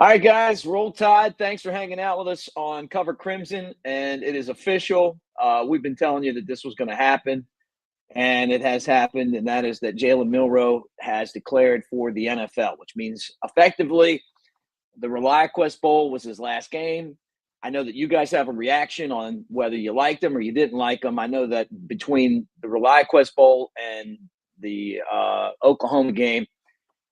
All right, guys, roll tide. Thanks for hanging out with us on Cover Crimson, and it is official. We've been telling you that this was going to happen, and it has happened, and that is that Jalen Milroe has declared for the NFL, which means effectively the ReliaQuest Bowl was his last game. I know that you guys have a reaction on whether you liked him or you didn't like him. I know that between the ReliaQuest Bowl and the Oklahoma game,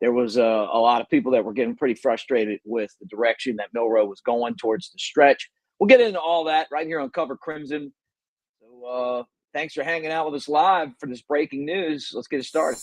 there was a lot of people that were getting pretty frustrated with the direction that Milroe was going towards the stretch. We'll get into all that right here on Cover Crimson. So thanks for hanging out with us live for this breaking news. Let's get it started.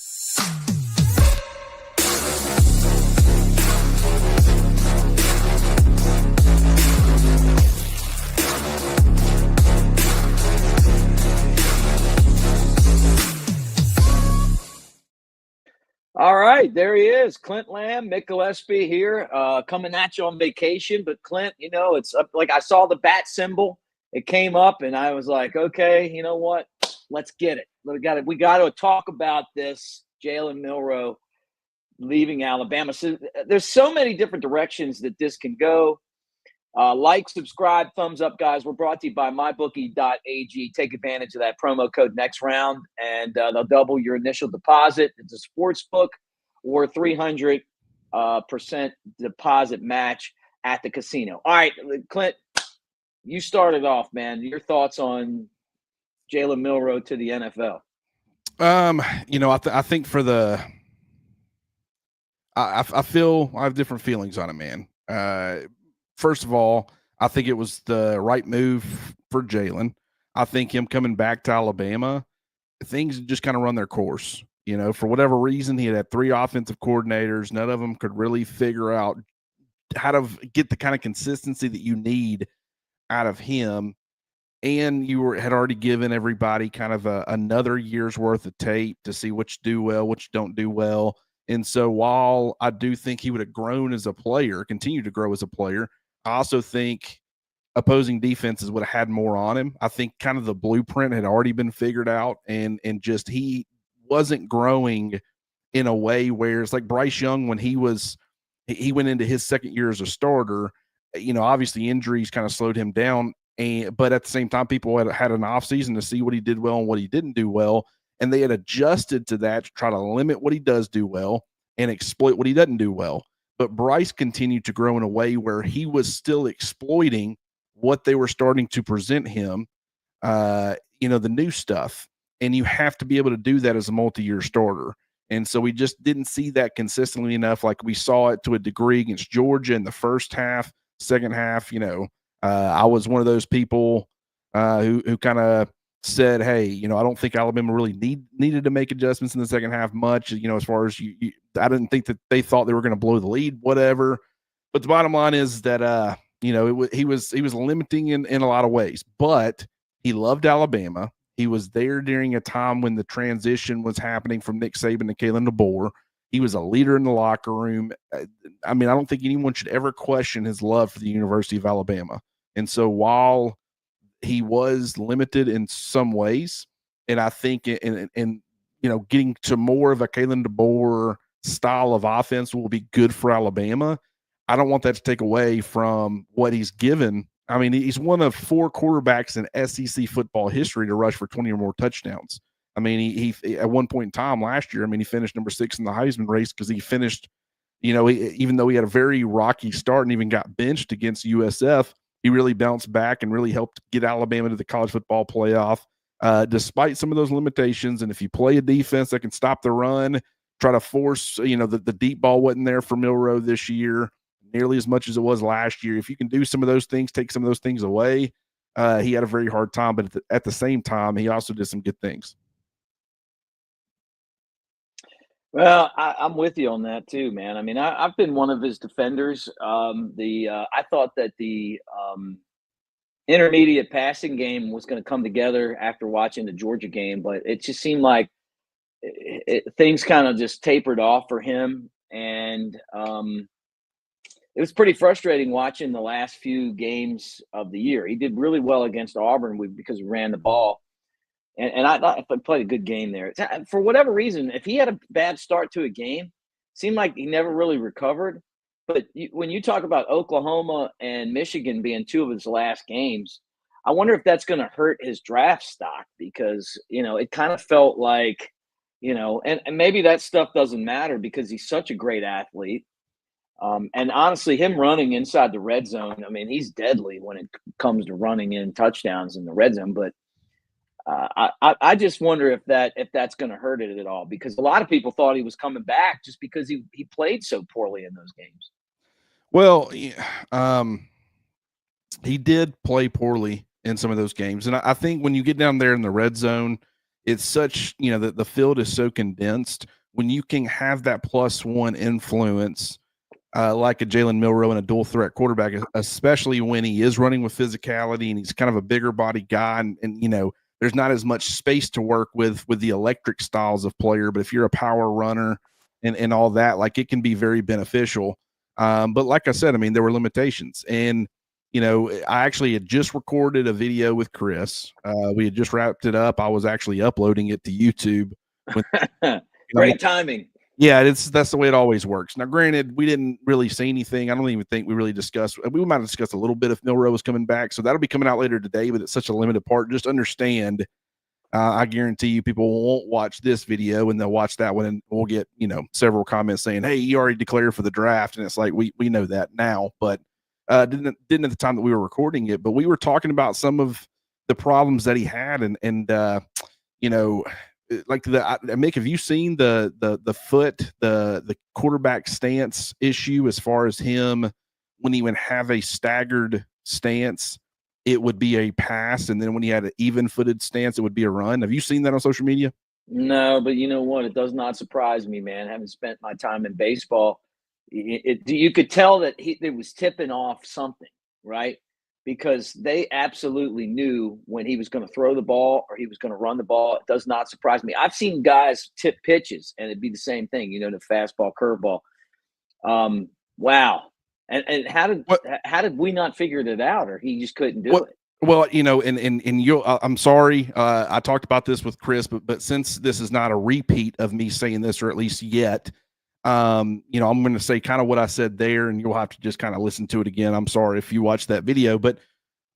All right, there he is, Clint Lamb, Mick Gillispie here, coming at you on vacation. But Clint, it's up, like I saw the bat symbol, it came up, and I was like, okay, you know what? Let's get it. We got to talk about this Jalen Milroe leaving Alabama. So there's so many different directions that this can go. Like, subscribe, thumbs up, guys. We're brought to you by mybookie.ag. Take advantage of that promo code next round, and they'll double your initial deposit. It's a sports book or 300% deposit match at the casino. All right, Clint, you started off, man. Your thoughts on Jalen Milroe to the NFL? I think for the I feel I have different feelings on it, man. First of all, I think it was the right move for Jalen. I think him coming back to Alabama, things just kind of run their course. For whatever reason, he had 3 offensive coordinators. None of them could really figure out how to get the kind of consistency that you need out of him. And you had already given everybody kind of another year's worth of tape to see which do well, which don't do well. And so while I do think he would have grown as a player, continued to grow as a player, I also think opposing defenses would have had more on him. I think kind of the blueprint had already been figured out, and just he wasn't growing in a way where it's like Bryce Young when he went into his second year as a starter. Obviously injuries kind of slowed him down, but at the same time, people had an offseason to see what he did well and what he didn't do well, and they had adjusted to that to try to limit what he does do well and exploit what he doesn't do well. But Bryce continued to grow in a way where he was still exploiting what they were starting to present him, the new stuff. And you have to be able to do that as a multi-year starter. And so we just didn't see that consistently enough. Like we saw it to a degree against Georgia in the first half, second half. I was one of those people who kind of said, hey, I don't think Alabama really needed to make adjustments in the second half much, as far as I didn't think that they thought they were going to blow the lead, whatever. But the bottom line is that, he was limiting in a lot of ways, but he loved Alabama. He was there during a time when the transition was happening from Nick Saban to Kalen DeBoer. He was a leader in the locker room. I don't think anyone should ever question his love for the University of Alabama. And so while he was limited in some ways, and I think in getting to more of a Kalen DeBoer style of offense will be good for Alabama. I don't want that to take away from what he's given. He's one of 4 quarterbacks in SEC football history to rush for 20 or more touchdowns. He at one point in time last year, he finished number 6 in the Heisman race because he finished, even though he had a very rocky start and even got benched against USF, he really bounced back and really helped get Alabama to the college football playoff, despite some of those limitations. And if you play a defense that can stop the run, try to force, the deep ball wasn't there for Milroe this year nearly as much as it was last year. If you can do some of those things, take some of those things away, he had a very hard time. But at the same time, he also did some good things. Well, I'm with you on that too, man. I've been one of his defenders. I thought that the intermediate passing game was going to come together after watching the Georgia game, but it just seemed like things kind of just tapered off for him, and it was pretty frustrating watching the last few games of the year. He did really well against Auburn because he ran the ball. And I thought he played a good game there. For whatever reason, if he had a bad start to a game, it seemed like he never really recovered. But when you talk about Oklahoma and Michigan being two of his last games, I wonder if that's going to hurt his draft stock because, it kind of felt like, and maybe that stuff doesn't matter because he's such a great athlete. And honestly, him running inside the red zone, I mean, he's deadly when it comes to running in touchdowns in the red zone. But I just wonder if that's going to hurt it at all because a lot of people thought he was coming back just because he played so poorly in those games. Well, he did play poorly in some of those games, and I think when you get down there in the red zone, it's such the field is so condensed. When you can have that +1 influence, like a Jalen Milroe and a dual threat quarterback, especially when he is running with physicality and he's kind of a bigger body guy, and there's not as much space to work with the electric styles of player. But if you're a power runner and all that, like it can be very beneficial. But like I said, I mean, there were limitations. And, I actually had just recorded a video with Chris. We had just wrapped it up. I was actually uploading it to YouTube. Great timing. Yeah, that's the way it always works. Now, granted, we didn't really see anything. I don't even think we really discussed. We might have discussed a little bit if Milroe was coming back. So that'll be coming out later today, but it's such a limited part. Just understand, I guarantee you people won't watch this video and they'll watch that one and we'll get, several comments saying, hey, you already declared for the draft. And it's like, we know that now, but didn't at the time that we were recording it, but we were talking about some of the problems that he had. And like Mick, have you seen the foot, the quarterback stance issue as far as him when he would have a staggered stance, it would be a pass. And then when he had an even footed stance, it would be a run. Have you seen that on social media? No, but you know what? It does not surprise me, man. Having spent my time in baseball, you could tell that it was tipping off something, right? Because they absolutely knew when he was going to throw the ball or he was going to run the ball. It does not surprise me. I've seen guys tip pitches and it'd be the same thing, the fastball, curveball. Wow. And how did we not figure it out, or he just couldn't do it? Well, and you, I'm sorry. I talked about this with Chris, but since this is not a repeat of me saying this, or at least yet, I'm going to say kind of what I said there, and you'll have to just kind of listen to it again. I'm sorry if you watched that video, but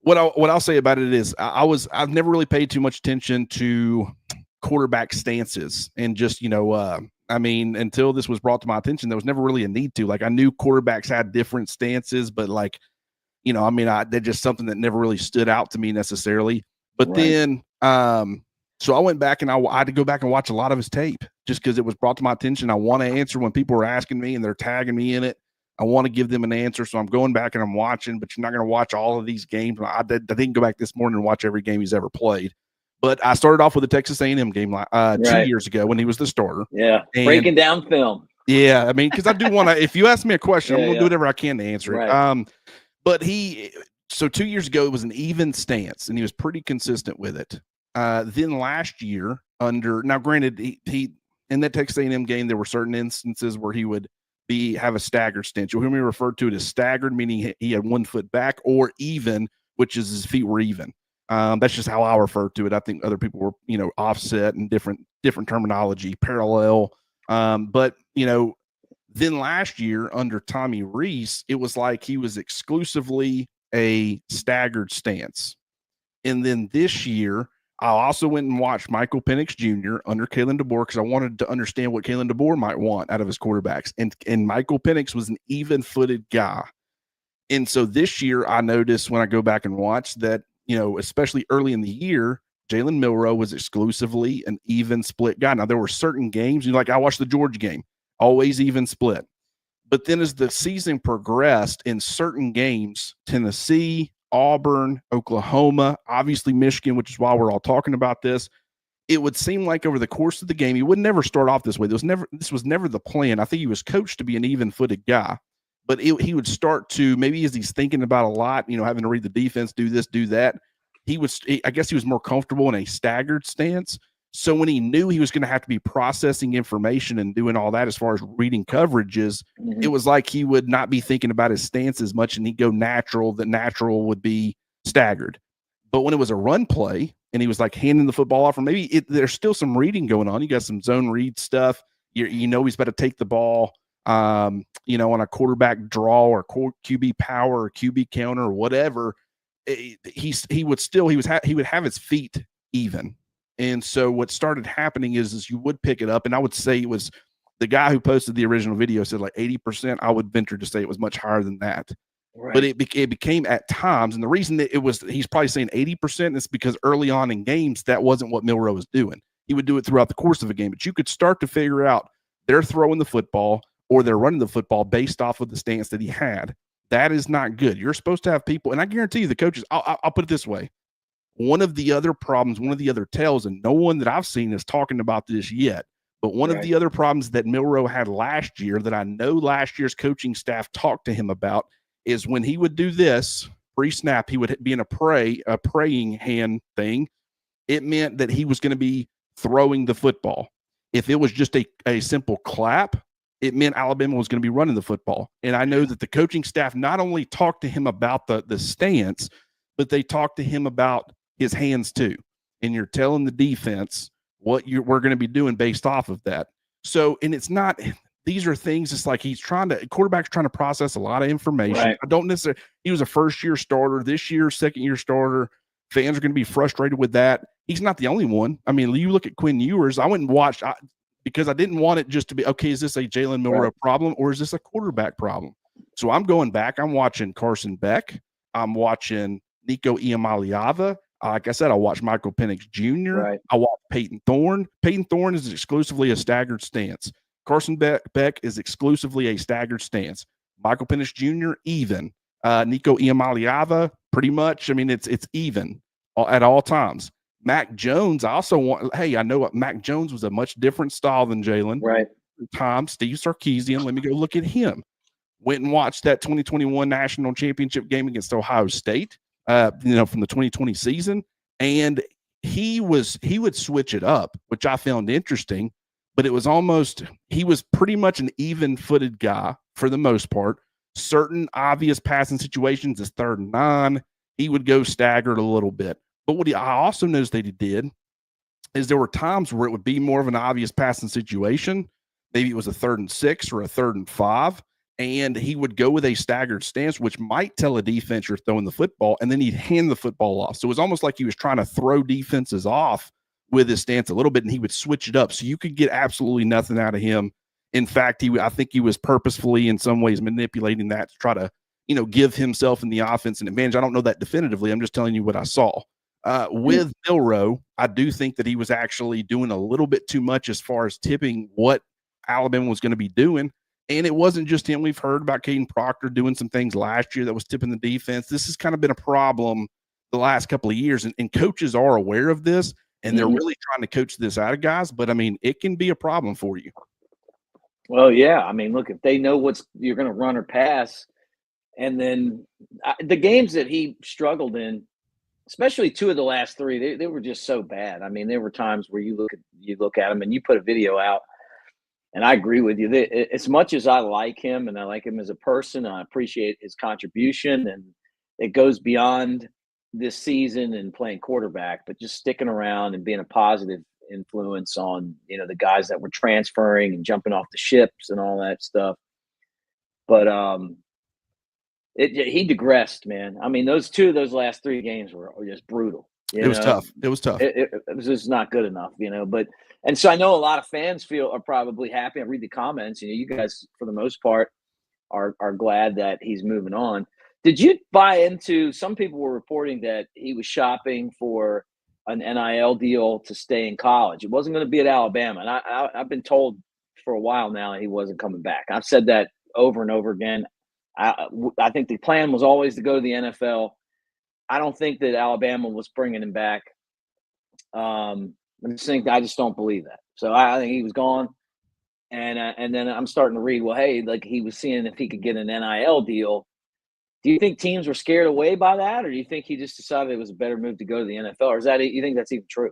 what I'll say about it is I've never really paid too much attention to quarterback stances and just, I mean, until this was brought to my attention, there was never really a need to. Like I knew quarterbacks had different stances, but like, they're just something that never really stood out to me necessarily. But then, so I went back and I had to go back and watch a lot of his tape just because it was brought to my attention. I want to answer when people are asking me and they're tagging me in it. I want to give them an answer. So I'm going back and I'm watching, but you're not going to watch all of these games. I didn't go back this morning and watch every game he's ever played. But I started off with the Texas A&M game 2 years ago when he was the starter. Yeah, breaking down film. Yeah, I mean, because I do want to – if you ask me a question, I'm going to do whatever I can to answer it. But so 2 years ago, it was an even stance, and he was pretty consistent with it. Then last year, now granted, he in that Texas A&M game, there were certain instances where he would have a staggered stance. You'll hear me refer to it as staggered, meaning he had 1 foot back, or even, which is his feet were even. That's just how I refer to it. I think other people were, offset and different terminology, parallel. But then last year under Tommy Rees, it was like he was exclusively a staggered stance. And then this year, I also went and watched Michael Penix Jr. under Kalen DeBoer because I wanted to understand what Kalen DeBoer might want out of his quarterbacks. And Michael Penix was an even-footed guy. And so this year, I noticed when I go back and watch that, especially early in the year, Jalen Milroe was exclusively an even split guy. Now, there were certain games, I watched the Georgia game, always even split. But then as the season progressed in certain games, Tennessee, Auburn, Oklahoma, obviously Michigan, which is why we're all talking about this, it would seem like over the course of the game, he would never start off this way. This was never the plan. I think he was coached to be an even-footed guy. But he would start to, maybe as he's thinking about a lot, having to read the defense, do this, do that, I guess he was more comfortable in a staggered stance. So when he knew he was going to have to be processing information and doing all that as far as reading coverages, it was like he would not be thinking about his stance as much, and he'd go natural. The natural would be staggered. But when it was a run play and he was like handing the football off, or maybe there's still some reading going on. You got some zone read stuff. He's about to take the ball. on a quarterback draw or QB power or QB counter or whatever, he would have his feet even. And so what started happening is you would pick it up, and I would say it was the guy who posted the original video said like 80%. I would venture to say it was much higher than that. Right. But it became at times, and the reason that he's probably saying 80% is because early on in games, that wasn't what Milroe was doing. He would do it throughout the course of a game, but you could start to figure out they're throwing the football or they're running the football based off of the stance that he had. That is not good. You're supposed to have people, and I guarantee you the coaches, I'll put it this way. One of the other problems, one of the other tells, and no one that I've seen is talking about this yet, but one of the other problems that Milroe had last year that I know last year's coaching staff talked to him about is when he would do this pre-snap, he would be in a praying hand thing. It meant that he was going to be throwing the football. If it was just a simple clap, it meant Alabama was going to be running the football. And I know that the coaching staff not only talked to him about the stance, but they talked to him about his hands too. And you're telling the defense what we're going to be doing based off of that. So, and it's not, these are things, it's like quarterback's trying to process a lot of information. Right. I don't necessarily, he was a first-year starter. This year, second-year starter. Fans are going to be frustrated with that. He's not the only one. I mean, you look at Quinn Ewers. I went and watched because I didn't want it just to be, okay, is this a Jalen Milroe problem or is this a quarterback problem? So I'm going back. I'm watching Carson Beck. I'm watching Nico Iamaleava. Like I said, I watched Michael Penix Jr. Right. I watched Peyton Thorne. Peyton Thorne is exclusively a staggered stance. Carson Beck is exclusively a staggered stance. Michael Penix Jr., even. Nico Iamaleava, pretty much. I mean, it's even at all times. Mac Jones, I know what Mac Jones was a much different style than Jalen. Right. Steve Sarkisian, let me go look at him. Went and watched that 2021 national championship game against Ohio State, from the 2020 season. And he would switch it up, which I found interesting, but it was he was pretty much an even-footed guy for the most part. Certain obvious passing situations is 3rd and 9. He would go staggered a little bit. But what I also noticed that he did is there were times where it would be more of an obvious passing situation. Maybe it was a 3rd and 6 or a 3rd and 5. And he would go with a staggered stance, which might tell a defense you're throwing the football, and then he'd hand the football off. So it was almost like he was trying to throw defenses off with his stance a little bit, and he would switch it up. So you could get absolutely nothing out of him. In fact, I think he was purposefully in some ways manipulating that to try to, give himself and the offense an advantage. I don't know that definitively. I'm just telling you what I saw. With Milroe, I do think that he was actually doing a little bit too much as far as tipping what Alabama was going to be doing. And it wasn't just him. We've heard about Caden Proctor doing some things last year that was tipping the defense. This has kind of been a problem the last couple of years, and coaches are aware of this, and they're really trying to coach this out of guys. But, I mean, it can be a problem for you. Well, yeah. I mean, look, if they know you're going to run or pass, and then the games that he struggled in, especially 2 of the last 3, they were just so bad. I mean, there were times where you look at him and you put a video out, and I agree with you. As much as I like him and I like him as a person, I appreciate his contribution, and it goes beyond this season and playing quarterback, but just sticking around and being a positive influence on, the guys that were transferring and jumping off the ships and all that stuff. But he digressed, man. I mean, those last 3 games were just brutal. It was tough. It was tough. It was just not good enough, but. And so I know a lot of fans are probably happy. I read the comments. You guys, for the most part, are glad that he's moving on. Did you buy into? Some people were reporting that he was shopping for an NIL deal to stay in college. It wasn't going to be at Alabama, and I've been told for a while now that he wasn't coming back. I've said that over and over again. I think the plan was always to go to the NFL. I don't think that Alabama was bringing him back. I just don't believe that. So I think he was gone. And then I'm starting to read, well, hey, like he was seeing if he could get an NIL deal. Do you think teams were scared away by that, or do you think he just decided it was a better move to go to the NFL? Or you think that's even true?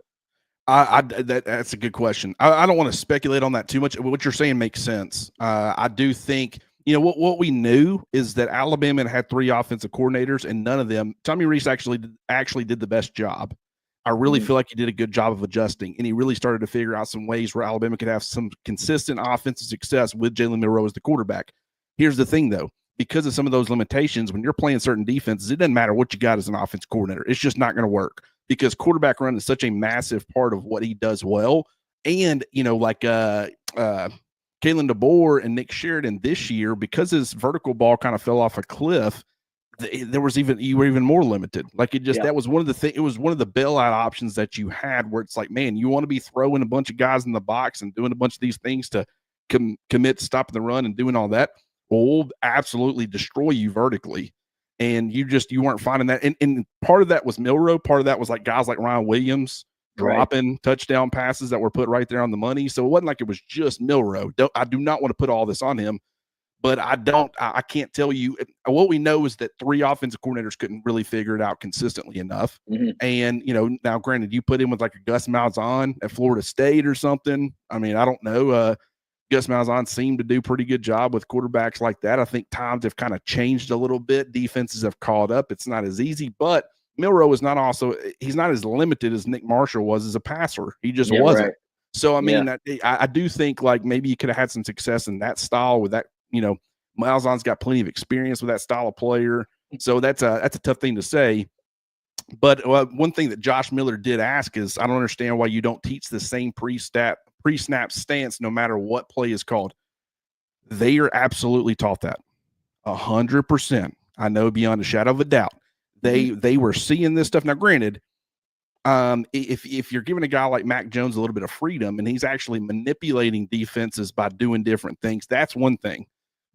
That's a good question. I don't want to speculate on that too much. What you're saying makes sense. I do think, what we knew is that Alabama had 3 offensive coordinators, and none of them, Tommy Rees actually did the best job. I really feel like he did a good job of adjusting, and he really started to figure out some ways where Alabama could have some consistent offensive success with Jalen Milroe as the quarterback. Here's the thing, though. Because of some of those limitations, when you're playing certain defenses, it doesn't matter what you got as an offense coordinator. It's just not going to work because quarterback run is such a massive part of what he does well. And, like Kalen DeBoer and Nick Sheridan this year, because his vertical ball kind of fell off a cliff, you were even more limited. Like that was one of the things. It was one of the bailout options that you had where it's like, man, you want to be throwing a bunch of guys in the box and doing a bunch of these things to commit to stopping the run and doing all that. Well, we'll absolutely destroy you vertically. And you weren't finding that. And part of that was Milroe. Part of that was like guys like Ryan Williams dropping touchdown passes that were put right there on the money. So it wasn't like it was just Milroe. I do not want to put all this on him, but I can't tell you. What we know is that 3 offensive coordinators couldn't really figure it out consistently enough. And, now granted, you put him with like a Gus Malzahn at Florida State or something. I mean, I don't know. Gus Malzahn seemed to do a pretty good job with quarterbacks like that. I think times have kind of changed a little bit. Defenses have caught up. It's not as easy, but Milroe is he's not as limited as Nick Marshall was as a passer. He just wasn't. Right. So, I mean, I do think like maybe you could have had some success in that style with that, Malzahn's got plenty of experience with that style of player. So that's a tough thing to say. But one thing that Josh Miller did ask is, I don't understand why you don't teach the same pre-snap stance no matter what play is called. They are absolutely taught that 100%. I know beyond a shadow of a doubt. They were seeing this stuff. Now, granted, if you're giving a guy like Mac Jones a little bit of freedom and he's actually manipulating defenses by doing different things, that's one thing.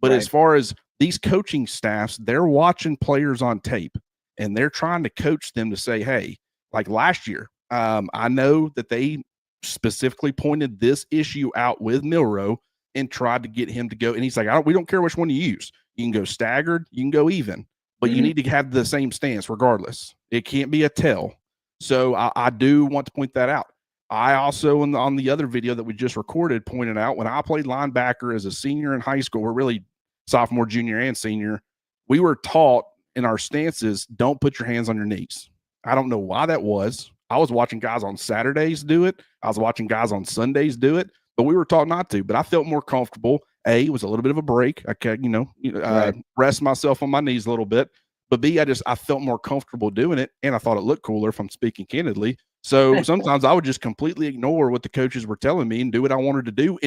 But as far as these coaching staffs, they're watching players on tape and they're trying to coach them to say, hey, like last year, I know that they specifically pointed this issue out with Milroe and tried to get him to go. And he's like, we don't care which one you use. You can go staggered, you can go even, but you need to have the same stance regardless. It can't be a tell. So I do want to point that out. I also, on the other video that we just recorded, pointed out when I played linebacker as a senior in high school, we're really sophomore, junior, and senior, we were taught in our stances, don't put your hands on your knees. I don't know why that was. I was watching guys on Saturdays do it. I was watching guys on Sundays do it, but we were taught not to. But I felt more comfortable. A, it was a little bit of a break. I could, rest myself on my knees a little bit. But B, I felt more comfortable doing it, and I thought it looked cooler if I'm speaking candidly. So sometimes I would just completely ignore what the coaches were telling me and do what I wanted to do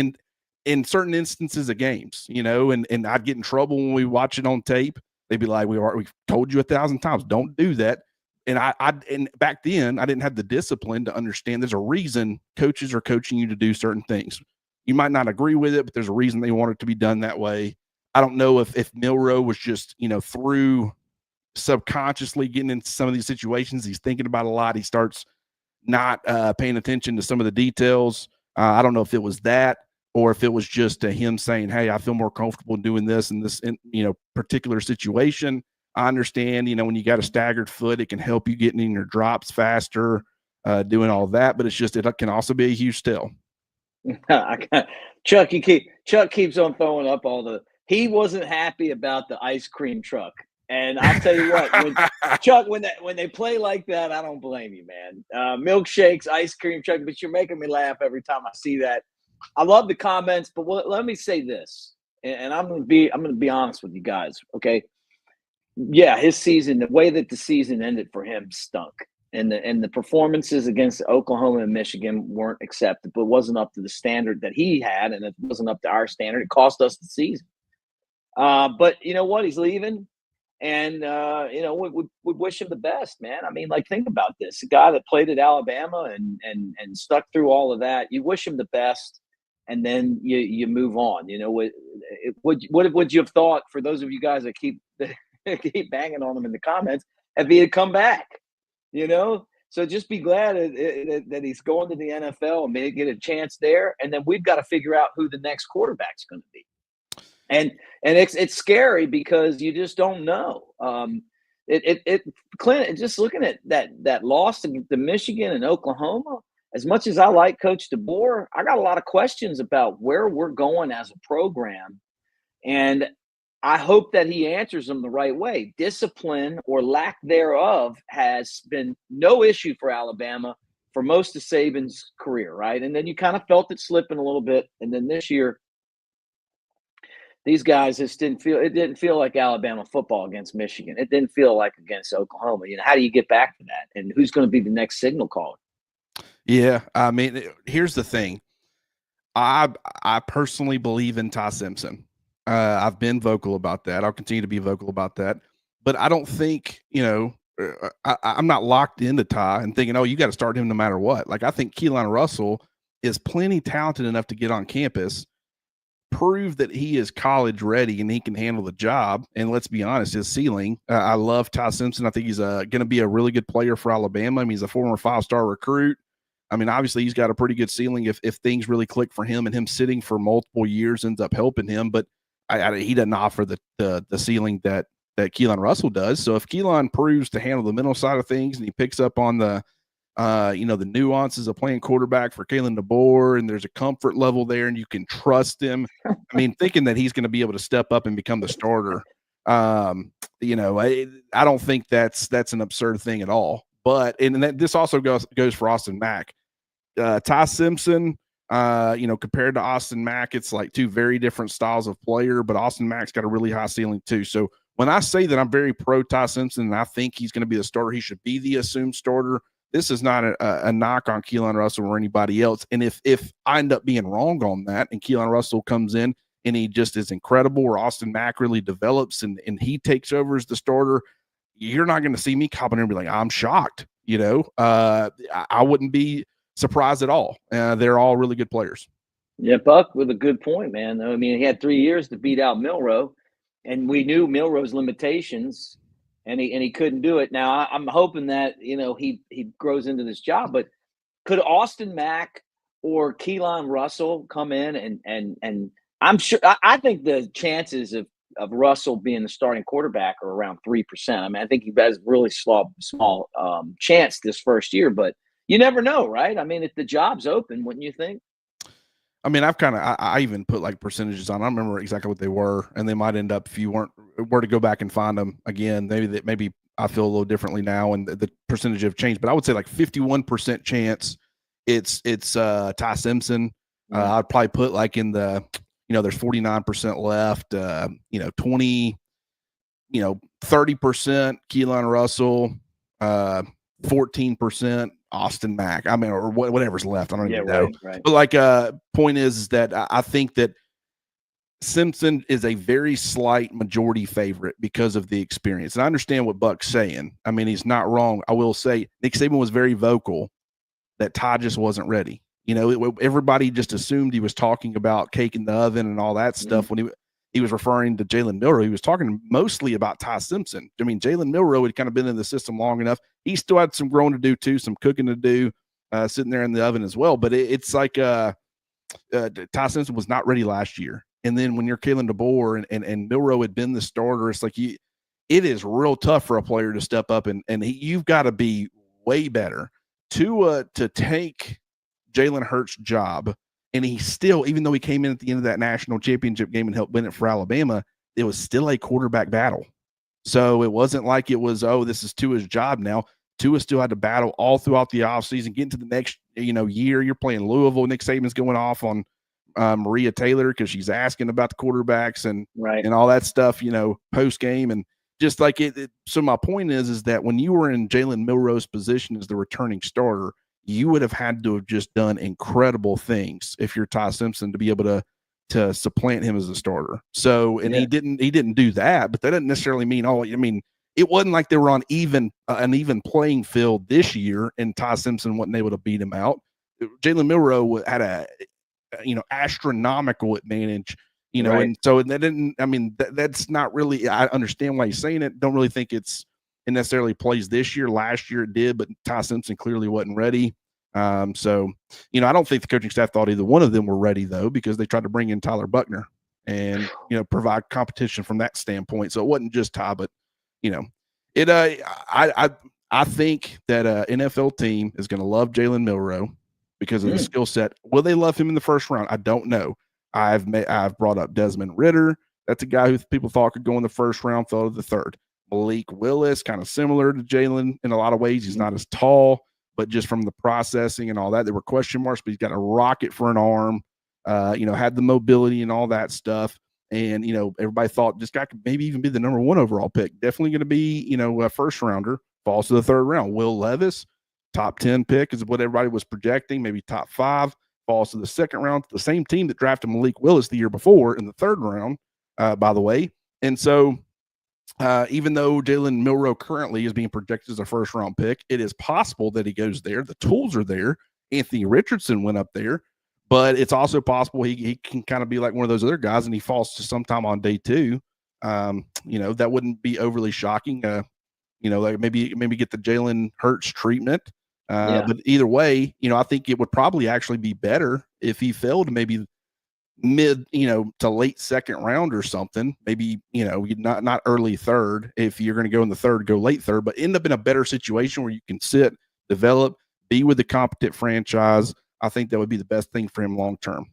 in certain instances of games, and I'd get in trouble when we watch it on tape. They'd be like, we've told you 1,000 times, don't do that. And and back then I didn't have the discipline to understand there's a reason coaches are coaching you to do certain things. You might not agree with it, but there's a reason they want it to be done that way. I don't know if Milroe was just, through subconsciously getting into some of these situations. He's thinking about a lot. He starts not paying attention to some of the details. I don't know if it was that or if it was just him saying, hey, I feel more comfortable doing this in this, particular situation. I understand, when you got a staggered foot, it can help you getting in your drops faster, doing all that, but it can also be a huge tell. Chuck keeps on throwing up he wasn't happy about the ice cream truck. And I'll tell you what, when they play like that, I don't blame you, man. Milkshakes, ice cream truck, but you're making me laugh every time I see that. I love the comments, but let me say this, and I'm gonna be honest with you guys, okay? Yeah, his season, the way that the season ended for him stunk, and the performances against Oklahoma and Michigan weren't acceptable. It wasn't up to the standard that he had, and it wasn't up to our standard. It cost us the season. But you know what? He's leaving. And, we wish him the best, man. I mean, like, think about this. A guy that played at Alabama and stuck through all of that. You wish him the best, and then you move on. What would you have thought, for those of you guys that keep banging on him in the comments, if he had come back? So just be glad that he's going to the NFL and maybe get a chance there. And then we've got to figure out who the next quarterback's going to be. And it's scary because you just don't know. Clint, just looking at that loss to Michigan and Oklahoma, as much as I like Coach DeBoer, I got a lot of questions about where we're going as a program. And I hope that he answers them the right way. Discipline or lack thereof has been no issue for Alabama for most of Saban's career, right? And then you kind of felt it slipping a little bit. And then this year, these guys just didn't feel like Alabama football against Michigan. It didn't feel like against Oklahoma. How do you get back to that? And who's going to be the next signal caller? Yeah, I mean, here's the thing. I personally believe in Ty Simpson. I've been vocal about that. I'll continue to be vocal about that. But I don't think, I'm not locked into Ty and thinking, oh, you got to start him no matter what. Like, I think Keelan Russell is plenty talented enough to get on campus, prove that he is college ready and he can handle the job. And let's be honest, his ceiling. I love Ty Simpson. I think he's going to be a really good player for Alabama. I mean, he's a former 5-star recruit. I mean, obviously he's got a pretty good ceiling if things really click for him, and him sitting for multiple years ends up helping him. But he doesn't offer the ceiling that Keelan Russell does. So if Keelan proves to handle the mental side of things and he picks up on the nuances of playing quarterback for Kalen DeBoer, and there's a comfort level there and you can trust him. I mean, thinking that he's going to be able to step up and become the starter, I don't think that's an absurd thing at all. But this also goes for Austin Mack. Ty Simpson, compared to Austin Mack, it's like two very different styles of player, but Austin Mack's got a really high ceiling too. So when I say that I'm very pro Ty Simpson and I think he's going to be the starter, he should be the assumed starter. This is not a knock on Keelan Russell or anybody else. And if I end up being wrong on that and Keelan Russell comes in and he just is incredible, or Austin Mack really develops and he takes over as the starter, you're not going to see me copping and be like, I'm shocked. I wouldn't be surprised at all. They're all really good players. Yeah, Buck with a good point, man. I mean, he had 3 years to beat out Milroe, and we knew Milroe's limitations, and he couldn't do it. Now I'm hoping that he grows into this job, but could Austin Mack or Keelan Russell come in and I'm sure I think the chances of Russell being the starting quarterback are around 3%. I mean, I think he has really small chance this first year, but you never know, right? I mean, if the job's open, wouldn't you think? I mean, I even put like percentages on. I don't remember exactly what they were, and they might end up, if you were to go back and find them again, maybe I feel a little differently now, and the percentage have changed. But I would say like 51% chance it's Ty Simpson. I'd probably put like in the there's 49% left. 30% Keelan Russell, 14% Austin Mack. I mean, or whatever's left. I don't even know. Right. But like, point is that I think that Simpson is a very slight majority favorite because of the experience. And I understand what Buck's saying. I mean, he's not wrong. I will say Nick Saban was very vocal that Ty just wasn't ready. Everybody just assumed he was talking about cake in the oven and all that stuff when he was referring to Jalen Milroe. He was talking mostly about Ty Simpson. I mean, Jalen Milroe had kind of been in the system long enough. He still had some growing to do too, some cooking to do, sitting there in the oven as well. But it's like Ty Simpson was not ready last year. And then when you're Kalen DeBoer and Milroe had been the starter, it's like it is real tough for a player to step up and you've got to be way better to take Jalen Hurts' job. And he still, even though he came in at the end of that national championship game and helped win it for Alabama, it was still a quarterback battle. So it wasn't like it was, this is Tua's job now. Tua still had to battle all throughout the offseason, get into the next year. You're playing Louisville. Nick Saban's going off on Maria Taylor because she's asking about the quarterbacks and all that stuff, post game. And just like it. So my point is that when you were in Jalen Milroe's position as the returning starter, you would have had to have just done incredible things if you're Ty Simpson to be able to supplant him as a starter. So, and he didn't do that, but that doesn't necessarily mean, it wasn't like they were on an even playing field this year and Ty Simpson wasn't able to beat him out. Jalen Milroe had a astronomical advantage, and so that didn't, that's not really, I understand why he's saying it. Don't really think it necessarily plays this year. Last year it did, but Ty Simpson clearly wasn't ready. So, I don't think the coaching staff thought either one of them were ready though, because they tried to bring in Tyler Buckner and, provide competition from that standpoint. So it wasn't just Ty, but I think that NFL team is going to love Jalen Milroe because of the skill set. Will they love him in the first round? I don't know. I've brought up Desmond Ridder. That's a guy who people thought could go in the first round, fell to the third. Malik Willis, kind of similar to Jalen in a lot of ways. He's not as tall, but just from the processing and all that, there were question marks, but he's got a rocket for an arm, had the mobility and all that stuff. And, everybody thought this guy could maybe even be the number 1 overall pick. Definitely going to be, a first rounder, falls to the third round. Will Levis, top 10 pick is what everybody was projecting, maybe top 5, falls to the second round. The same team that drafted Malik Willis the year before in the third round, by the way. And so, even though Jalen Milroe currently is being projected as a first-round pick, it is possible that he goes there. The tools are there. Anthony Richardson went up there, but it's also possible he can kind of be like one of those other guys, and he falls to sometime on day 2. That wouldn't be overly shocking. Like maybe get the Jalen Hurts treatment. But either way, I think it would probably actually be better if he fell to maybe mid, to late second round or something, maybe, not early third. If you're going to go in the third, go late third, but end up in a better situation where you can sit, develop, be with the competent franchise. I think that would be the best thing for him long term.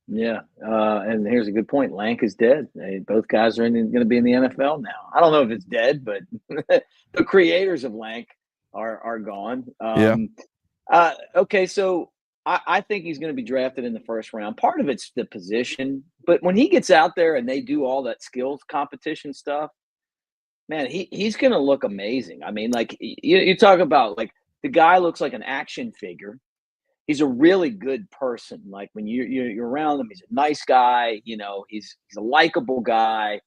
Yeah. And here's a good point. Lank is dead. Both guys are going to be in the NFL now. I don't know if it's dead, but the creators of Lank are gone. Okay. So I think he's going to be drafted in the first round. Part of it's the position, but when he gets out there and they do all that skills competition stuff, man, he's going to look amazing. I mean, like you talk about, like, the guy looks like an action figure. He's a really good person. Like, when you're around him, he's a nice guy. He's a likable guy.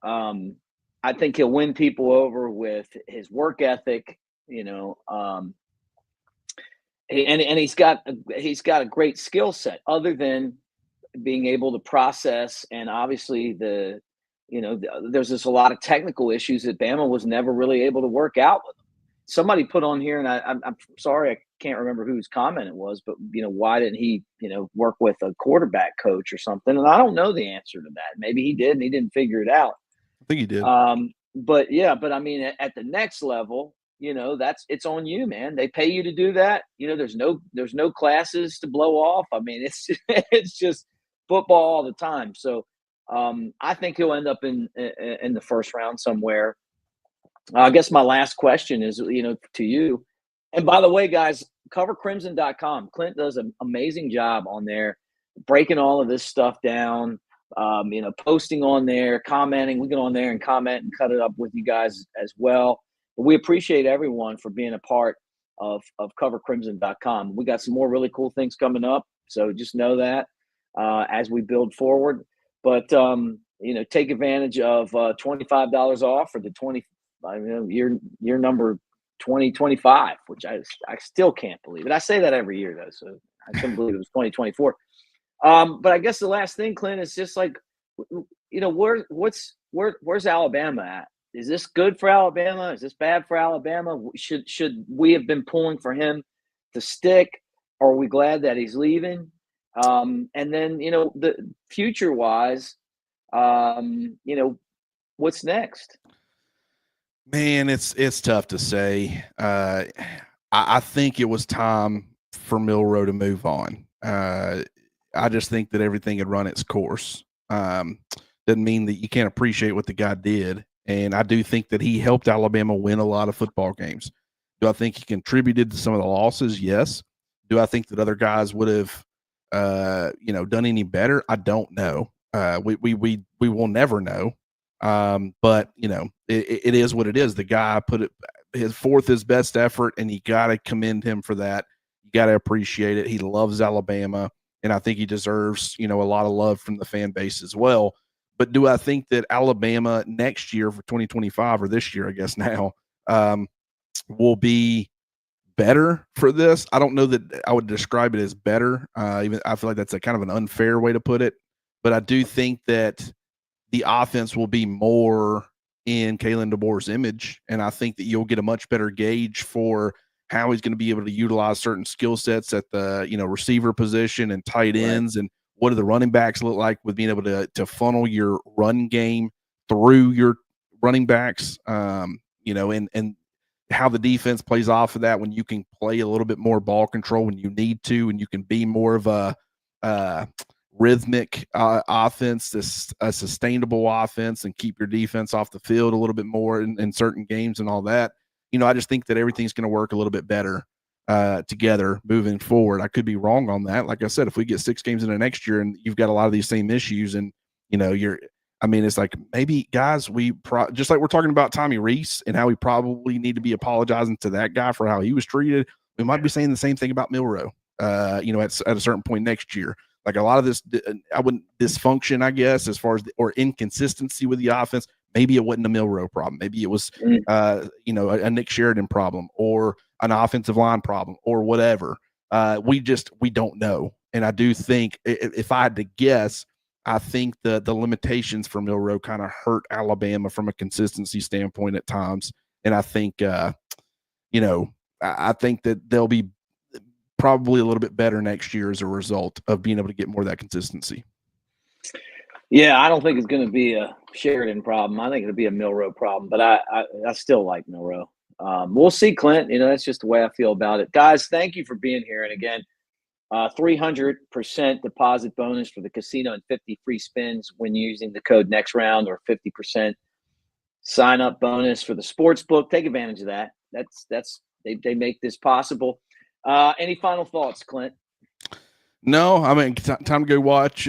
I think he'll win people over with his work ethic. And he's got a great skill set, other than being able to process. And obviously there's just a lot of technical issues that Bama was never really able to work out with him. Somebody put on here, and I'm sorry, I can't remember whose comment it was, but why didn't he work with a quarterback coach or something? And I don't know the answer to that. Maybe he did and he didn't figure it out. I think he did. But I mean, at the next level, it's on you, man. They pay you to do that. There's no classes to blow off. I mean, it's just football all the time. So I think he'll end up in the first round somewhere. I guess my last question is, to you. And by the way, guys, covercrimson.com. Clint does an amazing job on there, breaking all of this stuff down, posting on there, commenting. We get on there and comment and cut it up with you guys as well. But we appreciate everyone for being a part of covercrimson.com. We got some more really cool things coming up, so just know that as we build forward. But take advantage of $25 off for the year number 2025, which I still can't believe it. I say that every year though, so I couldn't believe it was 2024. But I guess the last thing, Clint, is just like, where's Alabama at? Is this good for Alabama? Is this bad for Alabama? Should we have been pulling for him to stick? Or are we glad that he's leaving? And then, the future wise, what's next? Man, it's tough to say. I think it was time for Milroe to move on. I just think that everything had run its course. Doesn't mean that you can't appreciate what the guy did. And I do think that he helped Alabama win a lot of football games. Do I think he contributed to some of the losses? Yes. Do I think that other guys would have, done any better? I don't know. We will never know. But it is what it is. The guy put his best effort, and you got to commend him for that. You got to appreciate it. He loves Alabama, and I think he deserves, a lot of love from the fan base as well. But do I think that Alabama next year for 2025, or this year, I guess now, will be better for this? I don't know that I would describe it as better. Even I feel like that's a kind of an unfair way to put it. But I do think that the offense will be more in Kalen DeBoer's image, and I think that you'll get a much better gauge for how he's going to be able to utilize certain skill sets at the receiver position and tight ends, and what do the running backs look like with being able to funnel your run game through your running backs, and how the defense plays off of that when you can play a little bit more ball control when you need to, and you can be more of a rhythmic offense, a sustainable offense, and keep your defense off the field a little bit more in certain games and all that. I just think that everything's going to work a little bit better together moving forward. I could be wrong on that. Like I said, if we get 6 games into next year and you've got a lot of these same issues, and it's like, maybe guys, just like we're talking about Tommy Reese and how we probably need to be apologizing to that guy for how he was treated. We might be saying the same thing about Milroe, at a certain point next year. Like a lot of this, dysfunction, I guess, as far as or inconsistency with the offense. Maybe it wasn't a Milroe problem. Maybe it was, a Nick Sheridan problem or an offensive line problem or whatever. We don't know. And I do think, if I had to guess, I think the limitations for Milroe kind of hurt Alabama from a consistency standpoint at times. And I think, I think that they'll be probably a little bit better next year as a result of being able to get more of that consistency. Yeah, I don't think it's going to be a Sheridan problem. I think it'll be a Milroe problem, but I still like Milroe. We'll see, Clint. That's just the way I feel about it. Guys, thank you for being here. And again, 300% deposit bonus for the casino and 50 free spins when using the code next round, or 50% sign up bonus for the sports book. Take advantage of that. They make this possible. Any final thoughts, Clint? No, time to go watch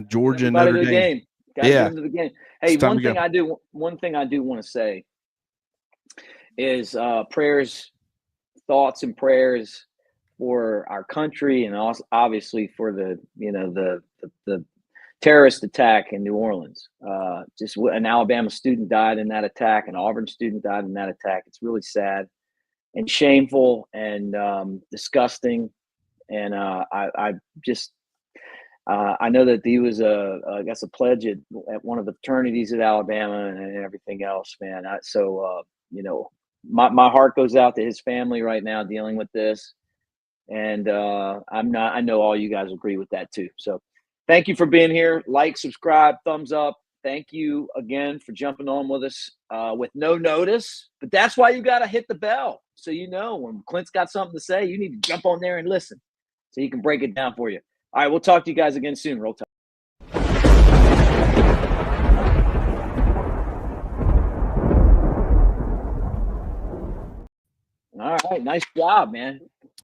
Georgia and Notre Dame. Game. Yeah, into the game. Hey, one thing I do want to say is thoughts and prayers for our country, and also obviously for the terrorist attack in New Orleans. Just an Alabama student died in that attack, an Auburn student died in that attack. It's really sad and shameful and disgusting. And I know that he was I guess a pledge at one of the fraternities at Alabama and everything else, man. My heart goes out to his family right now dealing with this. And I know all you guys agree with that too. So thank you for being here. Like, subscribe, thumbs up. Thank you again for jumping on with us with no notice. But that's why you got to hit the bell. So when Clint's got something to say, you need to jump on there and listen so he can break it down for you. All right, we'll talk to you guys again soon. Roll Tide. All right, nice job, man.